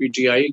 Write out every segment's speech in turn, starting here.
PTI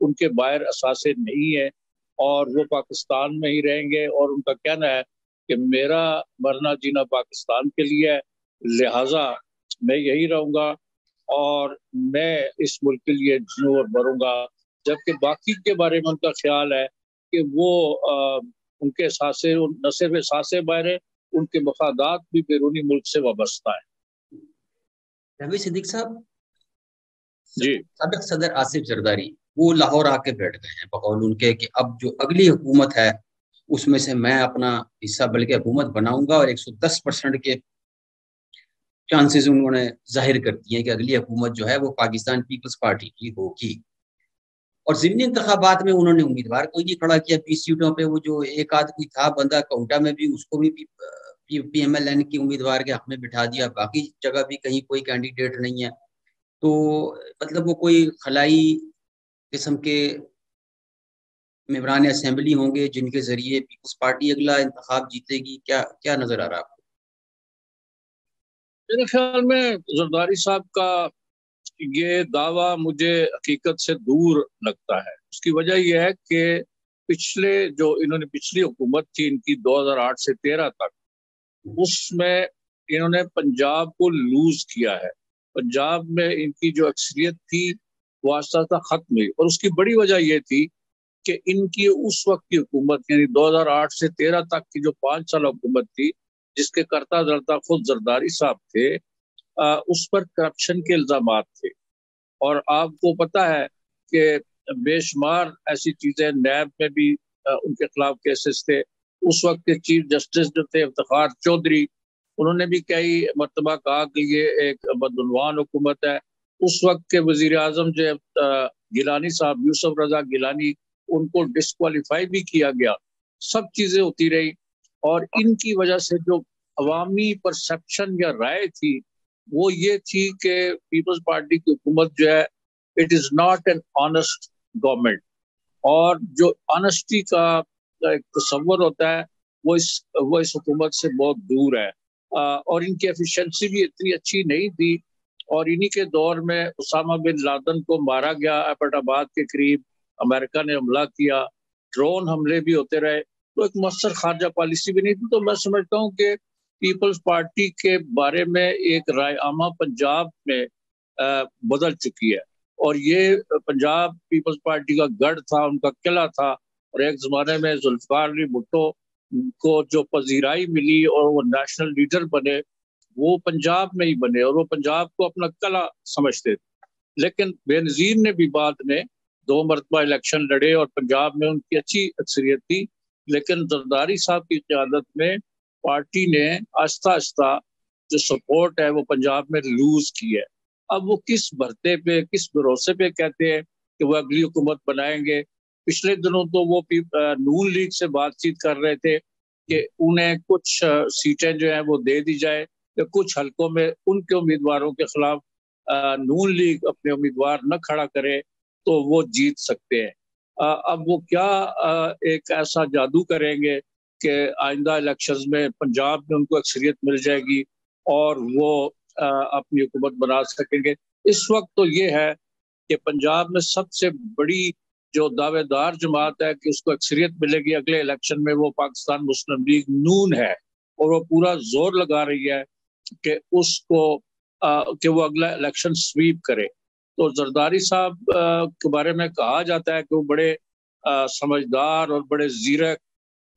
ان کے باہر اثاثے نہیں ہیں اور وہ پاکستان میں ہی رہیں گے، اور ان کا کہنا ہے کہ میرا مرنا جینا پاکستان کے لیے ہے، لہٰذا میں یہی رہوں گا اور میں اس ملک کے لیے جیوں اور مروں گا، جبکہ باقی کے بارے میں ان کا خیال ہے کہ وہ ان کے اثاثے نہ صرف اثاثے باہر ہیں، ان کے مفادات بھی بیرونی ملک سے وابستہ ہیں۔ جاوید صدیق صاحب، جی، سابق صدر آصف زرداری وہ لاہور آ کے بیٹھ گئے ہیں بقول ان کے کہ اب جو اگلی حکومت ہے اس میں سے میں اپنا حصہ بلکہ حکومت بناؤں گا، اور 110% کے چانسز انہوں نے ظاہر کر دیے ہیں کہ اگلی حکومت جو ہے وہ پاکستان پیپلز پارٹی کی ہوگی۔ اور ضمنی انتخابات میں انہوں نے امیدوار کوئی نہیں کھڑا کیا 20 سیٹوں پہ، وہ جو ایک آدھ کوئی تھا بندہ کونٹا میں بھی، اس کو بھی پی ایم ایل این کی امیدوار کے حق میں بٹھا دیا، باقی جگہ بھی کہیں کوئی کینڈیڈیٹ نہیں ہے۔ تو مطلب وہ کوئی خلائی قسم کے ممبران اسمبلی ہوں گے جن کے ذریعے پیپلز پارٹی اگلا انتخاب جیتے گی، کیا نظر آ رہا آپ کو؟ میرے خیال میں زرداری صاحب کا یہ دعویٰ مجھے حقیقت سے دور لگتا ہے۔ اس کی وجہ یہ ہے کہ انہوں نے پچھلی حکومت تھی ان کی 2008 سے 13 تک، اس میں انہوں نے پنجاب کو لوز کیا ہے۔ پنجاب میں ان کی جو اکثریت تھی وہ آہستہ آہستہ ختم ہوئی، اور اس کی بڑی وجہ یہ تھی کہ ان کی اس وقت کی حکومت یعنی 2008 سے 13 تک کی جو 5 سال حکومت تھی، جس کے کرتا دھرتا خود زرداری صاحب تھے، اس پر کرپشن کے الزامات تھے۔ اور آپ کو پتہ ہے کہ بے شمار ایسی چیزیں، نیب میں بھی ان کے خلاف کیسز تھے۔ اس وقت کے چیف جسٹس جو تھے افتخار چودھری، انہوں نے بھی کئی مرتبہ کہا کہ یہ ایک بدعنوان حکومت ہے۔ اس وقت کے وزیر اعظم جو گیلانی صاحب، یوسف رضا گیلانی، ان کو ڈسکوالیفائی بھی کیا گیا۔ سب چیزیں ہوتی رہی، اور ان کی وجہ سے جو عوامی پرسپشن یا رائے تھی وہ یہ تھی کہ پیپلز پارٹی کی حکومت جو ہے it is not an honest government, اور جو آنےسٹی کا ایک تصور ہوتا ہے وہ اس حکومت سے بہت دور ہے۔ اور ان کی ایفیشنسی بھی اتنی اچھی نہیں تھی، اور انہی کے دور میں اسامہ بن لادن کو مارا گیا ایبٹ آباد کے قریب، امریکہ نے حملہ کیا، ڈرون حملے بھی ہوتے رہے، تو ایک مؤثر خارجہ پالیسی بھی نہیں تھی۔ تو میں سمجھتا ہوں کہ پیپلز پارٹی کے بارے میں ایک رائے عامہ پنجاب میں بدل چکی ہے، اور یہ پنجاب پیپلز پارٹی کا گڑھ تھا، ان کا قلعہ تھا، اور ایک زمانے میں ذوالفقار علی بھٹو کو جو پذیرائی ملی اور وہ نیشنل لیڈر بنے، وہ پنجاب میں ہی بنے، اور وہ پنجاب کو اپنا قلعہ سمجھتے تھے۔ لیکن بے نظیر نے بھی بعد میں 2 مرتبہ الیکشن لڑے اور پنجاب میں ان کی اچھی اکثریت تھی، لیکن زرداری صاحب کی قیادت میں پارٹی نے آہستہ آہستہ جو سپورٹ ہے وہ پنجاب میں لوز کی ہے۔ اب وہ کس بھرتے پہ، کس بھروسے پہ کہتے ہیں کہ وہ اگلی حکومت بنائیں گے؟ پچھلے دنوں تو وہ نون لیگ سے بات چیت کر رہے تھے کہ انہیں کچھ سیٹیں جو ہیں وہ دے دی جائے، یا کچھ حلقوں میں ان کے امیدواروں کے خلاف نون لیگ اپنے امیدوار نہ کھڑا کرے تو وہ جیت سکتے ہیں۔ اب وہ کیا ایک ایسا جادو کریں گے کہ آئندہ الیکشنز میں پنجاب میں ان کو اکثریت مل جائے گی اور وہ اپنی حکومت بنا سکیں گے؟ اس وقت تو یہ ہے کہ پنجاب میں سب سے بڑی جو دعوے دار جماعت ہے کہ اس کو اکثریت ملے گی اگلے الیکشن میں، وہ پاکستان مسلم لیگ نون ہے، اور وہ پورا زور لگا رہی ہے کہ اس کو کہ وہ اگلا الیکشن سویپ کرے۔ تو زرداری صاحب کے بارے میں کہا جاتا ہے کہ وہ بڑے سمجھدار اور بڑے زیرک،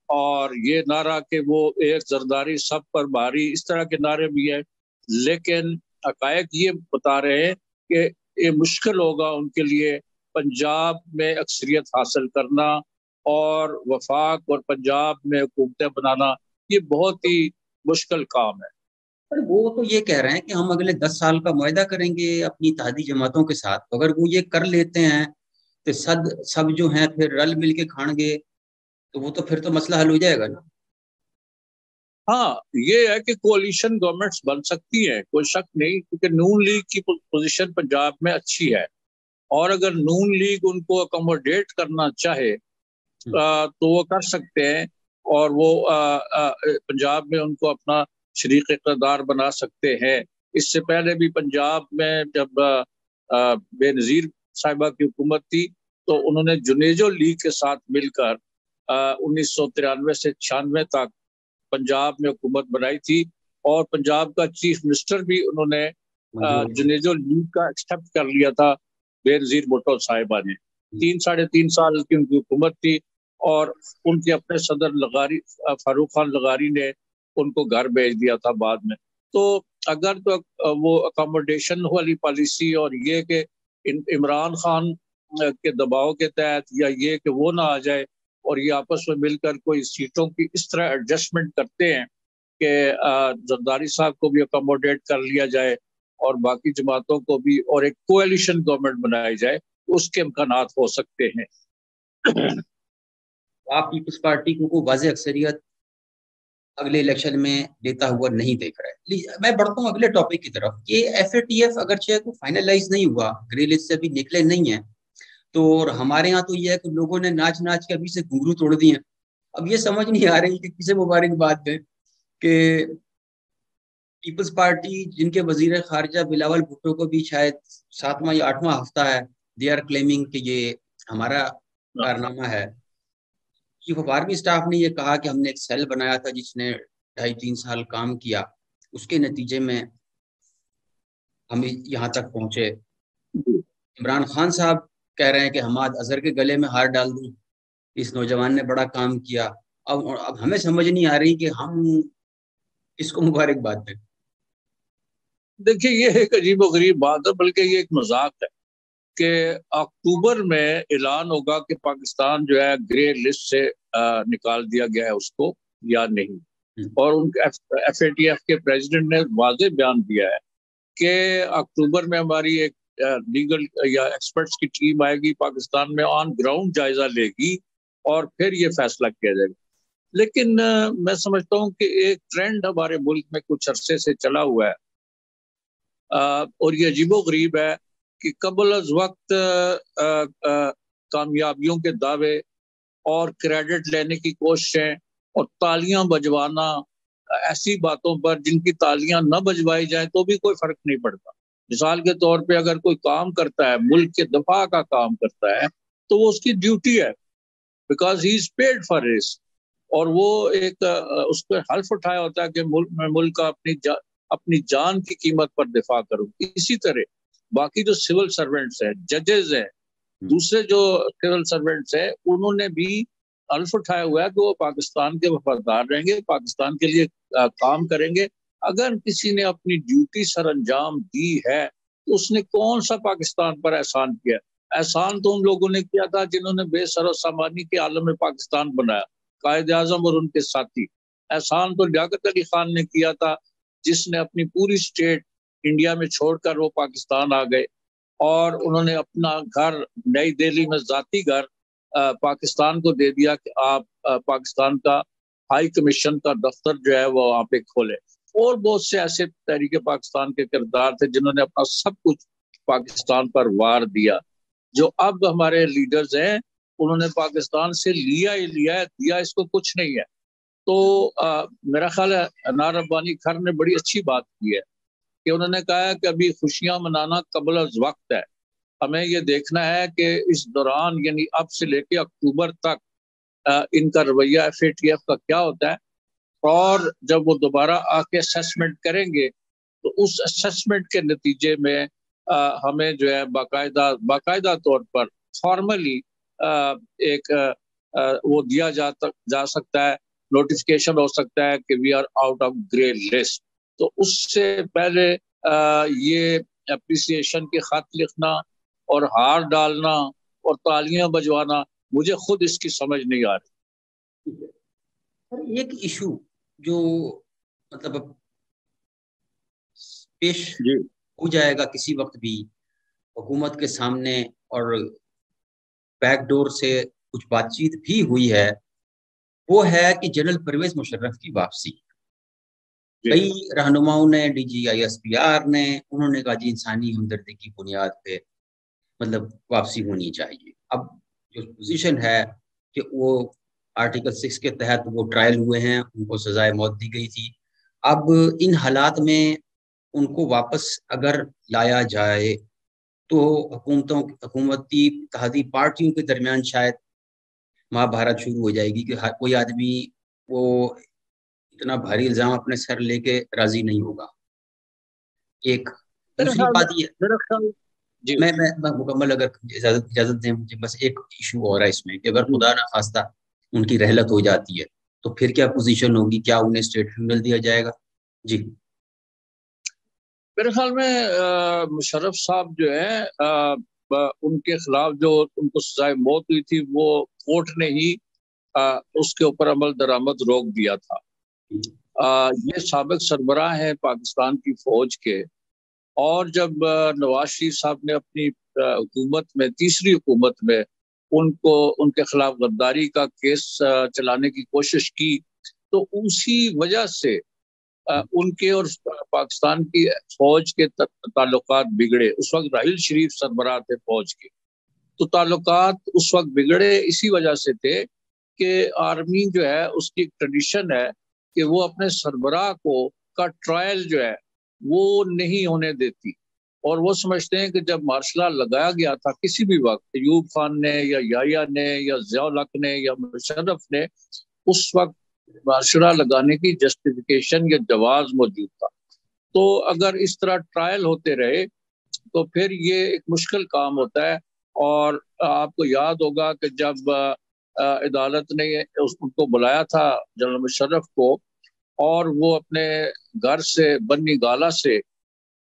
اور یہ نعرہ کہ وہ ایک زرداری سب پر بھاری، اس طرح کے نعرے بھی ہیں، لیکن حقائق یہ بتا رہے ہیں کہ یہ مشکل ہوگا ان کے لیے پنجاب میں اکثریت حاصل کرنا، اور وفاق اور پنجاب میں حکومتیں بنانا یہ بہت ہی مشکل کام ہے۔ پر وہ تو یہ کہہ رہے ہیں کہ ہم اگلے 10 سال کا معاہدہ کریں گے اپنی اتحادی جماعتوں کے ساتھ، اگر وہ یہ کر لیتے ہیں تو سب جو ہیں پھر رل مل کے کھان گے، تو وہ تو پھر تو مسئلہ حل ہو جائے گا نا۔ ہاں، یہ ہے کہ کولیشن گورنمنٹس بن سکتی ہیں، کوئی شک نہیں، کیونکہ نون لیگ کی پوزیشن پنجاب میں اچھی ہے، اور اگر نون لیگ ان کو اکوموڈیٹ کرنا چاہے تو وہ کر سکتے ہیں، اور وہ پنجاب میں ان کو اپنا شریک اقتدار بنا سکتے ہیں۔ اس سے پہلے بھی پنجاب میں جب بے نظیر صاحبہ کی حکومت تھی تو انہوں نے جنیجو لیگ کے ساتھ مل کر 1993 سے 96 تک پنجاب میں حکومت بنائی تھی، اور پنجاب کا چیف منسٹر بھی انہوں نے جنیجو لیگ کا ایکسپٹ کر لیا تھا بے نظیر بھٹو صاحبہ نے۔ 3.5 سال کی ان کی حکومت تھی، اور ان کے اپنے صدر لغاری فاروق خان لغاری نے ان کو گھر بھیج دیا تھا بعد میں۔ تو اگر تو وہ اکاموڈیشن والی پالیسی اور یہ کہ عمران خان کے دباؤ کے تحت، یا یہ کہ وہ نہ آ جائے اور یہ آپس میں مل کر کوئی سیٹوں کی اس طرح ایڈجسٹمنٹ کرتے ہیں کہ زرداری صاحب کو بھی اکاموڈیٹ کر لیا جائے اور باقی جماعتوں کو بھی، اور ایک کولیشن گورنمنٹ بنائی جائے، اس کے امکانات ہو سکتے ہیں۔ آپ پیپلز پارٹی کو واضح اکثریت اگلے الیکشن میں دیتا ہوا نہیں دیکھ رہے۔ میں بڑھتا ہوں اگلے ٹاپک کی طرف۔ یہ ایف اے ٹی ایف اگرچہ کو فائنلائز نہیں ہوا، گرے لسٹ سے ابھی نکلے نہیں ہیں، تو ہمارے ہاں تو یہ ہے کہ لوگوں نے ناچ ناچ کے ابھی سے گھنگرو توڑ دی ہیں۔ اب یہ سمجھ نہیں آ رہی کہ کسے مبارکباد دیں کہ پیپلز پارٹی جن کے وزیر خارجہ بلاول بھٹو کو بھی شاید 7واں یا 8واں ہفتہ ہے، دے آر کلیمنگ کہ یہ ہمارا کارنامہ ہے۔ چیف آف آرمی اسٹاف نے یہ کہا کہ ہم نے ایک سیل بنایا تھا جس نے 2.5-3 سال کام کیا، اس کے نتیجے میں ہم یہاں تک پہنچے۔ عمران خان صاحب کہہ رہے ہیں کہ حماد اظہر کے گلے میں ہار ڈال دوں، اس نوجوان نے بڑا کام کیا۔ اب ہمیں سمجھ نہیں آ رہی کہ ہم اس کو مبارکباد دیں۔ دیکھیے، یہ ایک عجیب و غریب بات ہے، بلکہ یہ ایک مذاق ہے کہ اکتوبر میں اعلان ہوگا کہ پاکستان جو ہے گرے لسٹ سے نکال دیا گیا ہے اس کو یا نہیں، اور ان کے ایف اے ٹی ایف کے پریزیڈنٹ نے واضح بیان دیا ہے کہ اکتوبر میں ہماری ایک لیگل یا ایکسپرٹس کی ٹیم آئے گی پاکستان میں، آن گراؤنڈ جائزہ لے گی اور پھر یہ فیصلہ کیا جائے گا۔ لیکن میں سمجھتا ہوں کہ ایک ٹرینڈ ہمارے ملک میں کچھ عرصے سے چلا ہوا ہے، اور یہ عجیب و غریب ہے کہ قبل از وقت کامیابیوں کے دعوے اور کریڈٹ لینے کی کوششیں اور تالیاں بجوانا ایسی باتوں پر جن کی تالیاں نہ بجوائی جائیں تو بھی کوئی فرق نہیں پڑتا۔ مثال کے طور پہ اگر کوئی کام کرتا ہے، ملک کے دفاع کا کام کرتا ہے، تو وہ اس کی ڈیوٹی ہے، because he is paid for this, اور وہ ایک اس کو حلف اٹھایا ہوتا ہے کہ ملک کا اپنی جان کی قیمت پر دفاع کروں۔ اسی طرح باقی جو سول سرونٹس ہیں، ججز ہیں، دوسرے جو سول سرونٹس ہیں، انہوں نے بھی حلف اٹھایا ہوا ہے کہ وہ پاکستان کے وفادار رہیں گے، پاکستان کے لیے کام کریں گے۔ اگر کسی نے اپنی ڈیوٹی سر انجام دی ہے تو اس نے کون سا پاکستان پر احسان کیا؟ احسان تو ان لوگوں نے کیا تھا جنہوں نے بے سر و سامانی کے عالم میں پاکستان بنایا، قائد اعظم اور ان کے ساتھی۔ احسان تو لیاقت علی خان نے کیا تھا جس نے اپنی پوری سٹیٹ انڈیا میں چھوڑ کر وہ پاکستان آ گئے، اور انہوں نے اپنا گھر نئی دہلی میں ذاتی گھر پاکستان کو دے دیا کہ آپ پاکستان کا ہائی کمیشن کا دفتر جو ہے وہ وہاں پہ کھولے۔ اور بہت سے ایسے تحریک پاکستان کے کردار تھے جنہوں نے اپنا سب کچھ پاکستان پر وار دیا۔ جو اب ہمارے لیڈرز ہیں انہوں نے پاکستان سے لیا ہی لیا ہے، دیا اس کو کچھ نہیں ہے۔ تو میرا خیال ہے انار ربانی کھر نے بڑی اچھی بات کی ہے کہ انہوں نے کہا ہے کہ ابھی خوشیاں منانا قبل از وقت ہے، ہمیں یہ دیکھنا ہے کہ اس دوران یعنی اب سے لے کے اکتوبر تک ان کا رویہ ایف اے ٹی ایف کا کیا ہوتا ہے، اور جب وہ دوبارہ آ کے اسیسمنٹ کریں گے تو اس اسیسمنٹ کے نتیجے میں ہمیں جو ہے باقاعدہ طور پر فارملی ایک وہ دیا جا سکتا ہے، نوٹیفیکیشن ہو سکتا ہے کہ we are out of grey list. تو اس سے پہلے یہ اپریسیشن کے خط لکھنا اور ہار ڈالنا اور تالیاں بجوانا، مجھے خود اس کی سمجھ نہیں آ رہی۔ ایک ایشو جو مطلب پیش ہو جائے گا کسی وقت بھی حکومت کے سامنے، اور بیک ڈور سے کچھ بات چیت بھی ہوئی ہے، وہ ہے کہ جنرل پرویز مشرف کی واپسی۔ کئی رہنماؤں نے، D G I S P R نے، انہوں نے کہا جی انسانی ہمدردی کی بنیاد پہ مطلب واپسی ہونی چاہیے۔ اب جو پوزیشن ہے کہ وہ آرٹیکل 6 کے تحت وہ ٹرائل ہوئے ہیں، ان کو سزائے موت دی گئی تھی۔ اب ان حالات میں ان کو واپس اگر لایا جائے تو حکومتی اتحادی پارٹیوں کے درمیان شاید مہابھارت شروع ہو جائے گی کہ کوئی آدمی وہ اتنا بھاری الزام اپنے سر لے کے راضی نہیں ہوگا. ایک دوسری بات یہ جی میں مکمل اگر اجازت دیں مجھے، بس ایک ایشو اور ہے اس میں کہ اگر خدا نہ خواستہ ان کی رحلت ہو جاتی ہے تو پھر کیا پوزیشن ہوگی؟ کیا انہیں اسٹیٹ فیمل دیا جائے گا؟ جی میرے خیال میں مشرف صاحب جو ہے ان کے خلاف جو ان کو سزائے موت ہوئی تھی وہ کورٹ نے ہی اس کے اوپر عمل درآمد روک دیا تھا. یہ سابق سربراہ ہیں پاکستان کی فوج کے، اور جب نواز شریف صاحب نے اپنی حکومت میں، تیسری حکومت میں، ان کے خلاف غداری کا کیس چلانے کی کوشش کی تو اسی وجہ سے ان کے اور پاکستان کی فوج کے تعلقات بگڑے. اس وقت راحیل شریف سربراہ تھے فوج کے، تو تعلقات اس وقت بگڑے اسی وجہ سے تھے کہ آرمی جو ہے اس کی ایک ٹریڈیشن ہے کہ وہ اپنے سربراہ کا ٹرائل جو ہے وہ نہیں ہونے دیتی، اور وہ سمجھتے ہیں کہ جب مارشل لا لگایا گیا تھا کسی بھی وقت، ایوب خان نے یا یحییٰ نے یا ضیاء الحق نے یا مشرف نے، اس وقت مارشل لا لگانے کی جسٹیفیکیشن یا جواز موجود تھا. تو اگر اس طرح ٹرائل ہوتے رہے تو پھر یہ ایک مشکل کام ہوتا ہے. اور آپ کو یاد ہوگا کہ جب عدالت نے ان کو بلایا تھا جنرل مشرف کو، اور وہ اپنے گھر سے بنی گالا سے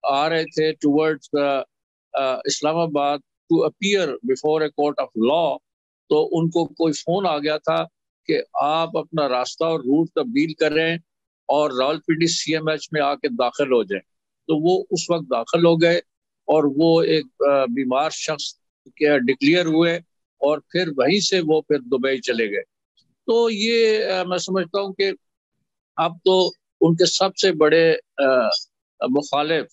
آ رہے تھے towards Islamabad to appear before a court of law, تو ان کو کوئی فون آ گیا تھا کہ آپ اپنا راستہ اور روٹ تبدیل کریں اور راولپنڈی سی ایم ایچ میں آ کے داخل ہو جائیں. تو وہ اس وقت داخل ہو گئے اور وہ ایک بیمار شخص کے ڈکلیئر ہوئے، اور پھر وہیں سے وہ پھر دبئی چلے گئے. تو یہ میں سمجھتا ہوں کہ اب تو ان کے سب سے بڑے مخالف،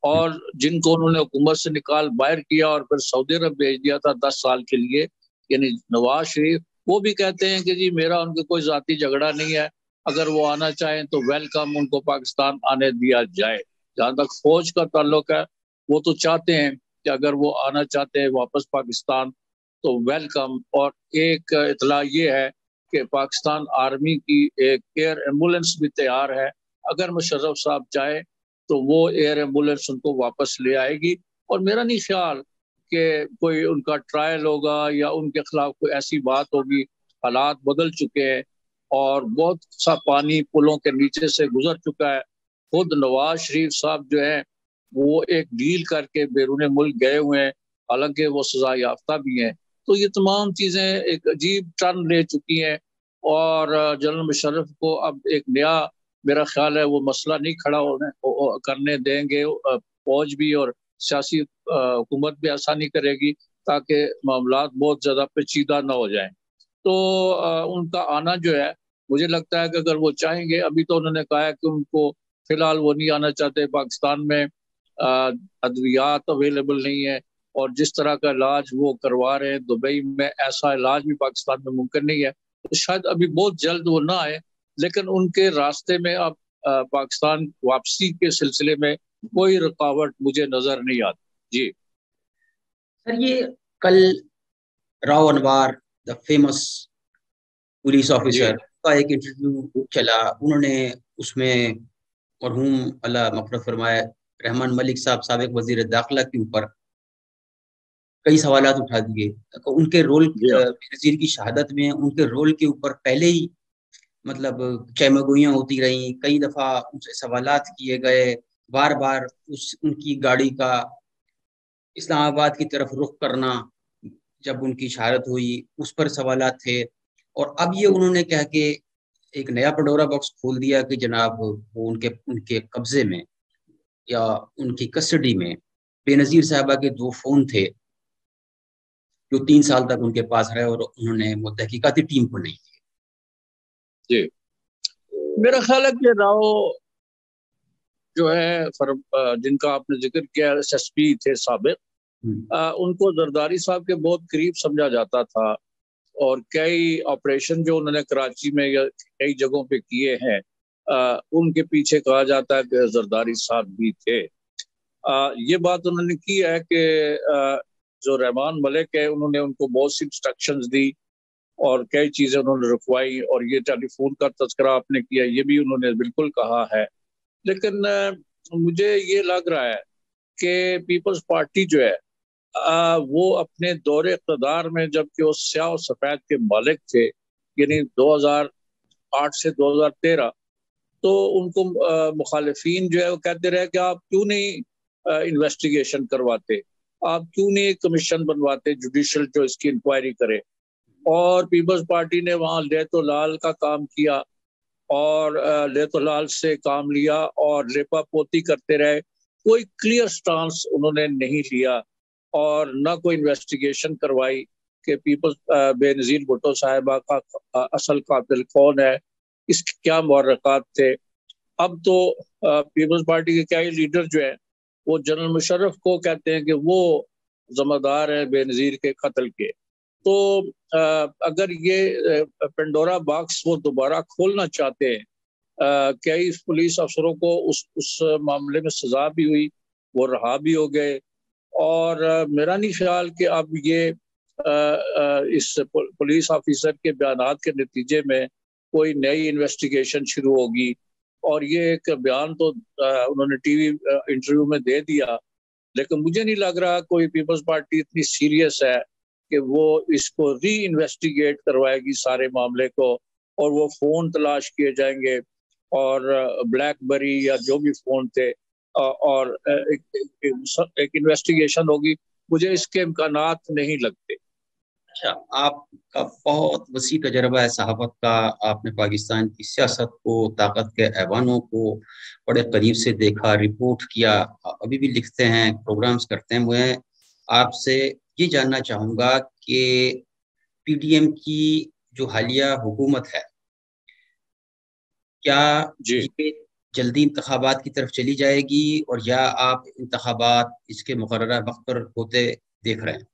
اور جن کو انہوں نے حکومت سے نکال باہر کیا اور پھر سعودی عرب بھیج دیا تھا 10 سال کے لیے، یعنی نواز شریف، وہ بھی کہتے ہیں کہ جی میرا ان کے کوئی ذاتی جھگڑا نہیں ہے، اگر وہ آنا چاہیں تو ویلکم، ان کو پاکستان آنے دیا جائے. جہاں تک فوج کا تعلق ہے، وہ تو چاہتے ہیں کہ اگر وہ آنا چاہتے ہیں واپس پاکستان تو ویلکم. اور ایک اطلاع یہ ہے کہ پاکستان آرمی کی ایک ایئر ایمبولینس بھی تیار ہے، اگر مشرف صاحب چاہے تو وہ ایئر ایمبولینس ان کو واپس لے آئے گی. اور میرا نہیں خیال کہ کوئی ان کا ٹرائل ہوگا یا ان کے خلاف کوئی ایسی بات ہوگی. حالات بدل چکے ہیں اور بہت سا پانی پلوں کے نیچے سے گزر چکا ہے. خود نواز شریف صاحب جو ہیں وہ ایک ڈیل کر کے بیرون ملک گئے ہوئے ہیں، حالانکہ وہ سزا یافتہ بھی ہیں. تو یہ تمام چیزیں ایک عجیب ٹرن لے چکی ہیں، اور جنرل مشرف کو اب ایک نیا، میرا خیال ہے وہ مسئلہ نہیں کھڑا کرنے دیں گے فوج بھی، اور سیاسی حکومت بھی ایسا نہیں کرے گی تاکہ معاملات بہت زیادہ پیچیدہ نہ ہو جائیں. تو ان کا آنا جو ہے، مجھے لگتا ہے کہ اگر وہ چاہیں گے، ابھی تو انہوں نے کہا ہے کہ ان کو فی الحال وہ نہیں آنا چاہتے، پاکستان میں ادویات اویلیبل نہیں ہے، اور جس طرح کا علاج وہ کروا رہے ہیں دبئی میں، ایسا علاج بھی پاکستان میں ممکن نہیں ہے. تو شاید ابھی بہت جلد وہ نہ آئے، لیکن ان کے راستے میں اب پاکستان واپسی کے سلسلے میں کوئی رکاوٹ مجھے نظر نہیں آتی. جی سر، یہ کل راؤ انوار دا فیمس پولیس آفیسر کا ایک انٹرویو چلا، انہوں نے اس میں مرحوم اللہ مغفرت فرمائے رحمان ملک صاحب، سابق وزیر داخلہ کے اوپر کئی سوالات اٹھا دیے. ان کے رول وزیر کی شہادت میں ان کے رول کے اوپر پہلے ہی مطلب چیمگوئیاں ہوتی رہیں، کئی دفعہ ان سے سوالات کیے گئے، بار بار ان کی گاڑی کا اسلام آباد کی طرف رخ کرنا جب ان کی شہادت ہوئی اس پر سوالات تھے. اور اب یہ انہوں نے کہا کہ ایک نیا پڈورا باکس کھول دیا کہ جناب وہ ان کے قبضے میں یا ان کی کسٹڈی میں بے نظیر صاحبہ کے 2 فون تھے جو 3 سال تک ان کے پاس رہے، اور انہوں نے وہ تحقیقاتی ٹیم کو نہیں دی. جی میرا خیال ہے کہ راؤ جو ہے جن کا آپ نے ذکر کیا، ایس ایس پی تھے سابق، ان کو زرداری صاحب کے بہت قریب سمجھا جاتا تھا، اور کئی آپریشن جو انہوں نے کراچی میں یا کئی جگہوں پہ کیے ہیں ان کے پیچھے کہا جاتا ہے کہ زرداری صاحب بھی تھے. یہ بات انہوں نے کی ہے کہ جو رحمان ملک ہے انہوں نے ان کو بہت سی انسٹرکشنز دی اور کئی چیزیں انہوں نے رکھوائی، اور یہ ٹیلی فون کا تذکرہ آپ نے کیا، یہ بھی انہوں نے بالکل کہا ہے. لیکن مجھے یہ لگ رہا ہے کہ پیپلز پارٹی جو ہے وہ اپنے دور اقتدار میں، جبکہ وہ سیاہ و سفید کے مالک تھے، یعنی 2008 سے 2013، تو ان کو مخالفین جو ہے وہ کہتے رہے کہ آپ کیوں نہیں انویسٹیگیشن کرواتے، آپ کیوں نہیں کمیشن بنواتے جوڈیشل جو اس کی انکوائری کرے. اور پیپلز پارٹی نے وہاں لیت و لال کا کام کیا اور لیت و لال سے کام لیا اور لیپا پوتی کرتے رہے. کوئی کلیئر سٹانس انہوں نے نہیں لیا اور نہ کوئی انویسٹیگیشن کروائی کہ پیپلز بے نظیر بھٹو صاحبہ کا اصل قاتل کون ہے، اس کے کیا محرکات تھے. اب تو پیپلز پارٹی کے کئی لیڈر جو ہیں وہ جنرل مشرف کو کہتے ہیں کہ وہ ذمہ دار ہیں بے نظیر کے قتل کے. تو اگر یہ پنڈورا باکس وہ دوبارہ کھولنا چاہتے ہیں، کئی پولیس افسروں کو اس معاملے میں سزا بھی ہوئی، وہ رہا بھی ہو گئے، اور میرا نہیں خیال کہ اب یہ اس پولیس آفیسر کے بیانات کے نتیجے میں کوئی نئی انویسٹیگیشن شروع ہوگی. اور یہ ایک بیان تو انہوں نے ٹی وی انٹرویو میں دے دیا، لیکن مجھے نہیں لگ رہا کوئی پیپلز پارٹی اتنی سیریس ہے کہ وہ اس کو ری انویسٹیگیٹ کروائے گی سارے معاملے کو، اور وہ فون تلاش کیے جائیں گے اور بلیک بری یا جو بھی فون تھے اور ایک انویسٹیگیشن ہوگی. مجھے اس کے امکانات نہیں لگتے. اچھا، آپ کا بہت وسیع تجربہ ہے صحافت کا، آپ نے پاکستان کی سیاست کو، طاقت کے ایوانوں کو بڑے قریب سے دیکھا، رپورٹ کیا، ابھی بھی لکھتے ہیں، پروگرامز کرتے ہیں. میں آپ سے یہ جاننا چاہوں گا کہ پی ڈی ایم کی جو حالیہ حکومت ہے، کیا یہ جلدی انتخابات کی طرف چلی جائے گی، اور یا آپ انتخابات اس کے مقررہ وقت پر ہوتے دیکھ رہے ہیں؟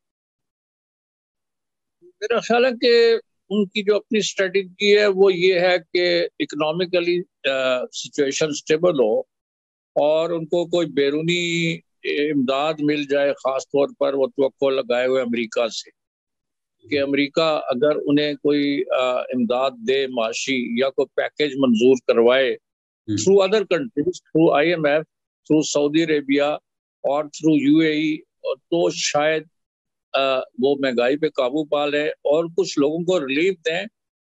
میرا خیال ہے کہ ان کی جو اپنی اسٹریٹجی ہے وہ یہ ہے کہ اکنامکلی سچویشن سٹیبل ہو اور ان کو کوئی بیرونی امداد مل جائے. خاص طور پر وہ توقع لگائے ہوئے امریکہ سے کہ امریکہ اگر انہیں کوئی امداد دے معاشی یا کوئی پیکیج منظور کروائے through other countries, through I M F, through Saudi Arabia اور تھرو یو اے ای، تو شاید وہ مہنگائی پہ قابو پا لے اور کچھ لوگوں کو ریلیف دیں،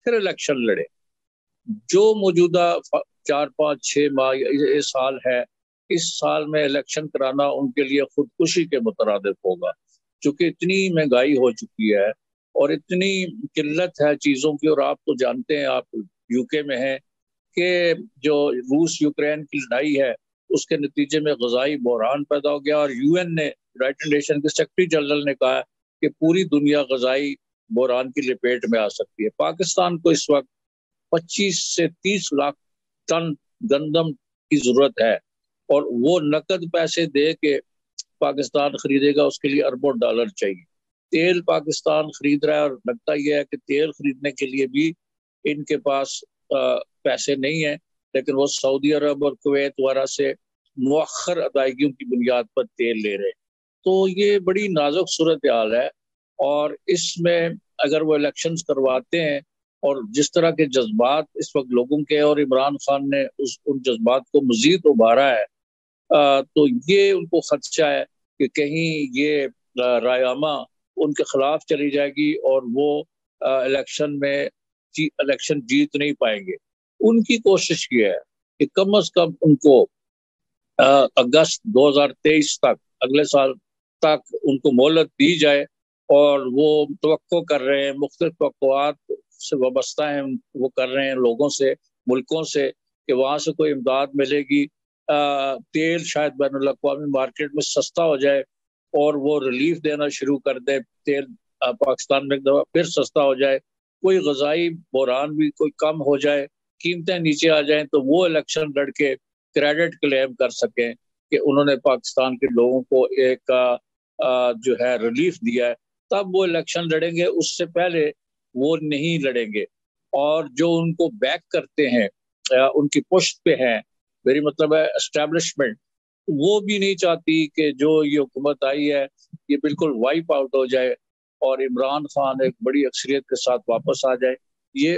پھر الیکشن لڑے. جو موجودہ 4-5-6 ماہ یہ سال ہے، اس سال میں الیکشن کرانا ان کے لیے خودکشی کے مترادف ہوگا، چونکہ اتنی مہنگائی ہو چکی ہے اور اتنی قلت ہے چیزوں کی. اور آپ تو جانتے ہیں، آپ یو کے میں ہیں، کہ جو روس یوکرین کی لڑائی ہے اس کے نتیجے میں غذائی بحران پیدا ہو گیا، اور یو این نے، یونائیٹڈ نیشن کے سیکرٹری جنرل نے کہا کہ پوری دنیا غذائی بحران کی لپیٹ میں آ سکتی ہے. پاکستان کو اس وقت 25 سے 30 لاکھ ٹن گندم کی ضرورت ہے، اور وہ نقد پیسے دے کے پاکستان خریدے گا، اس کے لیے اربوں ڈالر چاہیے. تیل پاکستان خرید رہا ہے، اور لگتا یہ ہے کہ تیل خریدنے کے لیے بھی ان کے پاس پیسے نہیں ہیں، لیکن وہ سعودی عرب اور کویت وغیرہ سے مؤخر ادائیگیوں کی بنیاد پر تیل لے رہے. تو یہ بڑی نازک صورتحال ہے، اور اس میں اگر وہ الیکشنز کرواتے ہیں اور جس طرح کے جذبات اس وقت لوگوں کے، اور عمران خان نے ان جذبات کو مزید ابھارا ہے، تو یہ ان کو خدشہ ہے کہ کہیں یہ رائے عامہ ان کے خلاف چلی جائے گی اور وہ الیکشن جیت نہیں پائیں گے. ان کی کوشش یہ ہے کہ کم از کم ان کو اگست 2023 تک، اگلے سال تک ان کو مہلت دی جائے، اور وہ توقع کر رہے ہیں، مختلف توقعات سے وابستہ ہیں، وہ کر رہے ہیں لوگوں سے، ملکوں سے، کہ وہاں سے کوئی امداد ملے گی، تیل شاید بین الاقوامی مارکیٹ میں سستا ہو جائے اور وہ ریلیف دینا شروع کر دے، تیل پاکستان میں پھر سستا ہو جائے، کوئی غذائی بحران بھی کوئی کم ہو جائے، قیمتیں نیچے آ جائیں، تو وہ الیکشن لڑ کے کریڈٹ کلیم کر سکیں کہ انہوں نے پاکستان کے لوگوں کو ایک جو ہے ریلیف دیا ہے. تب وہ الیکشن لڑیں گے، اس سے پہلے وہ نہیں لڑیں گے. اور جو ان کو بیک کرتے ہیں، ان کی پشت پہ ہیں، میری مطلب ہے اسٹیبلشمنٹ، وہ بھی نہیں چاہتی کہ جو یہ حکومت آئی ہے یہ بالکل وائپ آؤٹ ہو جائے اور عمران خان ایک بڑی اکثریت کے ساتھ واپس آ جائے. یہ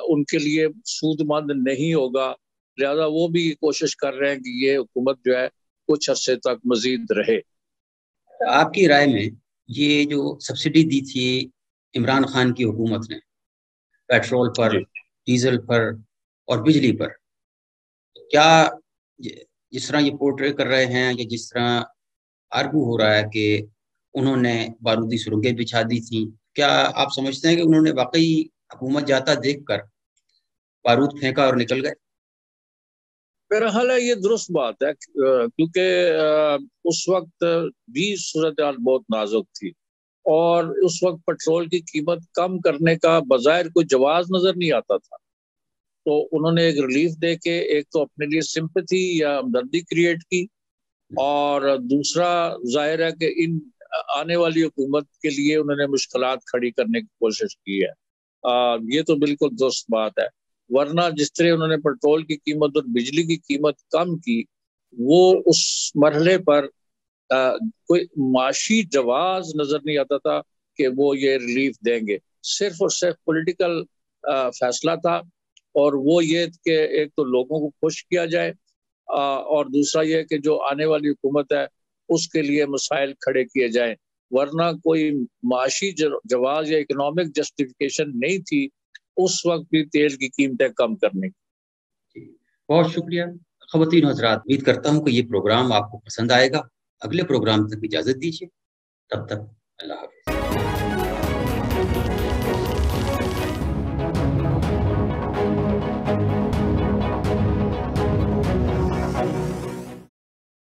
ان کے لیے سود مند نہیں ہوگا. لہذا وہ بھی کوشش کر رہے ہیں کہ یہ حکومت جو ہے کچھ عرصے تک مزید رہے. آپ کی رائے میں یہ جو سبسڈی دی تھی عمران خان کی حکومت نے پیٹرول پر، ڈیزل پر اور بجلی پر، کیا جس طرح یہ پورٹری کر رہے ہیں یا جس طرح آرگو ہو رہا ہے کہ انہوں نے بارودی سرنگیں بچھا دی تھیں، کیا آپ سمجھتے ہیں کہ انہوں نے واقعی حکومت جاتا دیکھ کر بارود پھینکا اور نکل گئے؟ میرا خیال ہے یہ درست بات ہے، کیونکہ اس وقت بھی صورتحال بہت نازک تھی اور اس وقت پیٹرول کی قیمت کم کرنے کا بظاہر کوئی جواز نظر نہیں آتا تھا. تو انہوں نے ایک ریلیف دے کے ایک تو اپنے لیے سمپتھی یا ہمدردی کریٹ کی، اور دوسرا ظاہر ہے کہ ان آنے والی حکومت کے لیے انہوں نے مشکلات کھڑی کرنے کی کوشش کی ہے. یہ تو بالکل درست بات ہے، ورنہ جس طرح انہوں نے پیٹرول کی قیمت اور بجلی کی قیمت کم کی، وہ اس مرحلے پر کوئی معاشی جواز نظر نہیں آتا تھا کہ وہ یہ ریلیف دیں گے. صرف اور صرف پولیٹیکل فیصلہ تھا، اور وہ یہ کہ ایک تو لوگوں کو خوش کیا جائے، اور دوسرا یہ کہ جو آنے والی حکومت ہے اس کے لیے مسائل کھڑے کیے جائیں. ورنہ کوئی معاشی جواز یا اکنامک جسٹیفیکیشن نہیں تھی اس وقت بھی تیل کی قیمتیں کم کرنے کی. بہت شکریہ خواتین حضرات، امید کرتا ہوں کہ یہ پروگرام آپ کو پسند آئے گا. اگلے پروگرام تک اجازت دیجیے، تب تک اللہ حافظ.